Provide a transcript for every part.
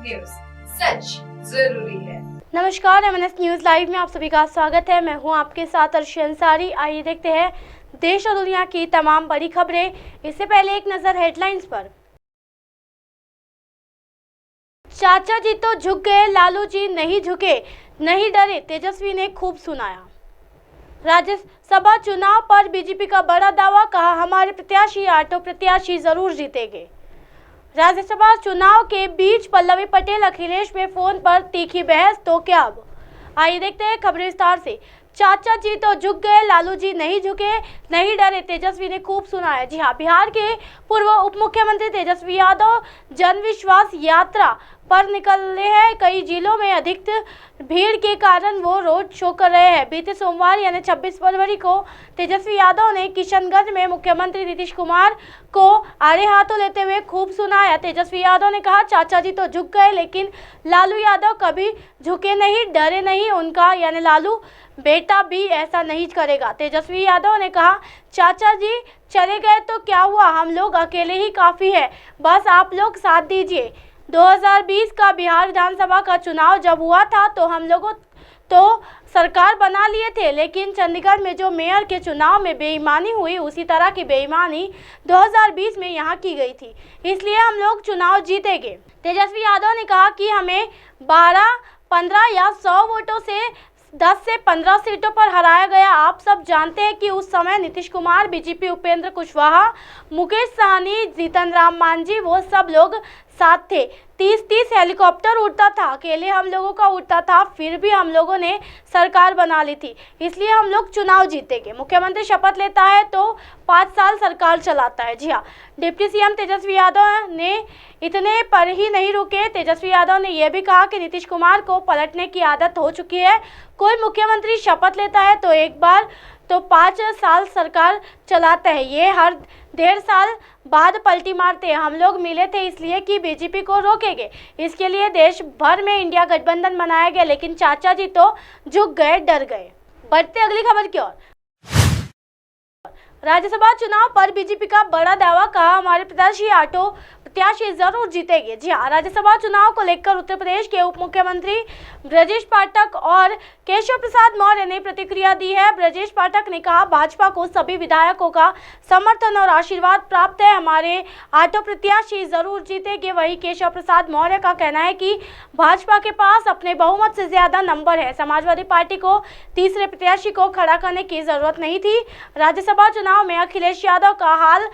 News, सच जरूरी है। नमस्कार, एमएनएस न्यूज लाइव में आप सभी का स्वागत है। मैं हूं आपके साथ अर्शी अंसारी। आइए देखते हैं देश और दुनिया की तमाम बड़ी खबरें। इससे पहले एक नजर हेडलाइंस पर। चाचा जी तो झुक गए, लालू जी नहीं झुके, नहीं डरे, तेजस्वी ने खूब सुनाया। राज्यसभा चुनाव पर बीजेपी का बड़ा दावा, कहा हमारे प्रत्याशी ऑटो प्रत्याशी जरूर जीतेंगे। राज्यसभा चुनाव के बीच पल्लवी पटेल अखिलेश में फोन पर तीखी बहस, तो क्या अब? आइए देखते हैं खबरें विस्तार से। चाचा जी तो झुक गए, लालू जी नहीं झुके, नहीं डरे, तेजस्वी ने खूब सुनाया। जी हाँ, बिहार के पूर्व उप मुख्यमंत्री तेजस्वी यादव जन विश्वास यात्रा पर निकले हैं। कई जिलों में अधिक भीड़ के कारण वो रोड शो कर रहे हैं। बीते सोमवार यानी 26 फरवरी को तेजस्वी यादव ने किशनगंज में मुख्यमंत्री नीतीश कुमार को आड़े हाथों लेते हुए खूब सुनाया। तेजस्वी यादव ने कहा, चाचा जी तो झुक गए, लेकिन लालू यादव कभी झुके नहीं, डरे नहीं। उनका यानी लालू बेटा भी ऐसा नहीं करेगा। तेजस्वी यादव ने कहा, चाचा जी चले गए तो क्या हुआ, हम लोग अकेले ही काफ़ी है, बस आप लोग साथ दीजिए। 2020 का बिहार विधानसभा का चुनाव जब हुआ था तो हम लोगों तो सरकार बना लिए थे, लेकिन चंडीगढ़ में जो मेयर के चुनाव में बेईमानी हुई, उसी तरह की बेईमानी 2020 में यहाँ की गई थी, इसलिए हम लोग चुनाव जीतेंगे। तेजस्वी यादव ने कहा कि हमें 12, 15 या 100 वोटों से 10 से 15 सीटों पर हराया गया। आप सब जानते हैं कि उस समय नीतीश कुमार, बीजेपी उपेंद्र कुशवाहा, मुकेश सहनी, जीतन राम मांझी, वो सब लोग साथ थे। 30-30 हेलीकॉप्टर उड़ता था, अकेले हम लोगों का उड़ता था, फिर भी हम लोगों ने सरकार बना ली थी, इसलिए हम लोग चुनाव जीतेंगे। मुख्यमंत्री शपथ लेता है तो 5 साल सरकार चलाता है। जी हाँ, डिप्टी सीएम तेजस्वी यादव ने इतने पर ही नहीं रुके। तेजस्वी यादव ने यह भी कहा कि नीतीश कुमार को पलटने की आदत हो चुकी है। कोई मुख्यमंत्री शपथ लेता है तो एक बार तो 5 साल सरकार चलाता है, ये हर 1.5 साल बाद पलटी मारते हैं। हम लोग मिले थे इसलिए कि बीजेपी को रोकेंगे, इसके लिए देश भर में इंडिया गठबंधन बनाया गया, लेकिन चाचा जी तो झुक गए, डर गए। बढ़ते अगली खबर की ओर। राज्यसभा चुनाव पर बीजेपी का बड़ा दावा, कहा हमारे प्रत्याशी ऑटो प्रत्याशी जरूर जीतेंगे। जी हाँ, राज्यसभा चुनाव को लेकर उत्तर प्रदेश के उप मुख्यमंत्री ब्रजेश पाठक और केशव प्रसाद मौर्य ने प्रतिक्रिया दी है। ब्रजेश पाठक ने कहा, भाजपा को सभी विधायकों का समर्थन और आशीर्वाद प्राप्त है, हमारे ऑटो प्रत्याशी जरूर जीतेंगे। वहीं केशव प्रसाद मौर्य का कहना है कि भाजपा के पास अपने बहुमत से ज्यादा नंबर है, समाजवादी पार्टी को तीसरे प्रत्याशी को खड़ा करने की जरूरत नहीं थी। राज्यसभा चुनाव में अखिलेश यादव का हाल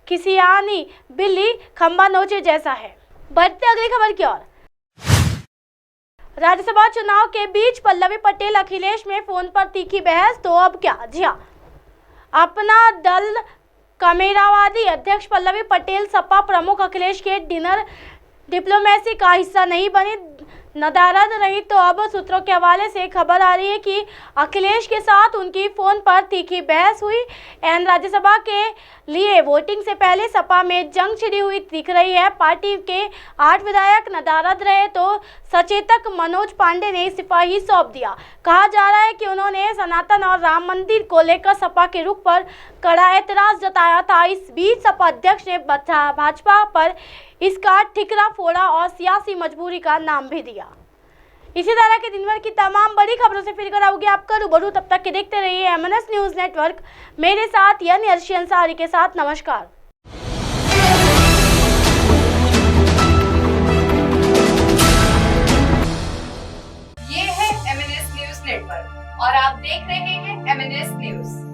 किसियानी बिल्ली खंबा नोचे जैसा है। बढ़ते अगली खबर की ओर। राज्यसभा चुनाव के बीच पल्लवी पटेल अखिलेश में फोन पर तीखी बहस, तो अब क्या? जी हाँ, अपना दल कमेरावादी अध्यक्ष पल्लवी पटेल सपा प्रमुख अखिलेश के डिनर डिप्लोमेसी का हिस्सा नहीं बनी, नदारद रही, तो अब सूत्रों के हवाले से खबर आ रही है कि अखिलेश के साथ उनकी फोन पर तीखी बहस हुई। एंड राज्यसभा के लिए वोटिंग से पहले सपा में जंग छिड़ी हुई दिख रही है। पार्टी के 8 विधायक नदारद रहे तो सचेतक मनोज पांडे ने इस्तीफा ही सौंप दिया। कहा जा रहा है कि उन्होंने सनातन और राम मंदिर को लेकर सपा के रुख पर कड़ा एतराज जताया था। इस बीच सपा अध्यक्ष ने भाजपा पर इसका ठिकरा फोड़ा और सियासी मजबूरी का नाम भी दिया। इसी तरह के दिन भर की तमाम बड़ी खबरों से फिर कराऊंगी आपका रूबरू। तब तक के देखते रहिए एमएनएस न्यूज नेटवर्क। मेरे साथ यानी अर्शी अंसारी के साथ नमस्कार। ये है एमएनएस न्यूज नेटवर्क और आप देख रहे हैं एमएनएस न्यूज।